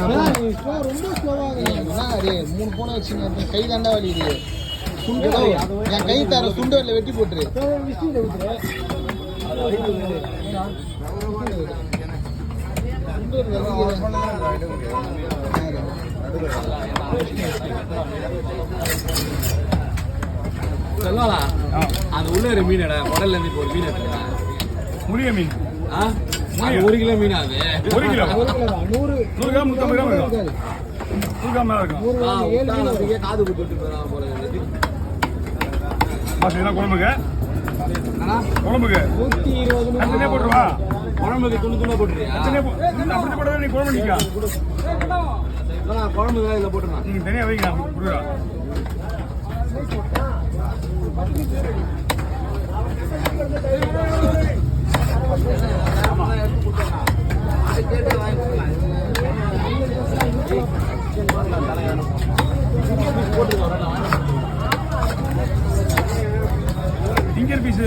ரொம்ப ஸ்லோவாக 3 போன வச்சுங்க கை தாண்டா வலிக்குது. என் கை தர சுண்டரில் வெட்டி போட்டுரு. சொல்லலாம் அது உள்ள ஒரு மீனடா உடல்ல இருந்து இப்போ ஒரு மீன் எடுத்துடா. முறிய மீன் 1 கிலோ மீன் அது 1 கிலோ 100 கிராம் 150 கிராம் இருக்கும். 100 கிராம் மேல இருக்கும். காது குத்து போறது மாசம் குழம்புக்கு குழம்புக்கு 120 தனியா போட்டுருவா. குழம்புக்கு துணி போட்டுறியா? அப்படி போட்டா நீ குழம்பு நிக்கா. குழம்பு இதில் போட்டுருந்தா நீங்க தனியா வைங்க கொடுக்குறா. Singer piece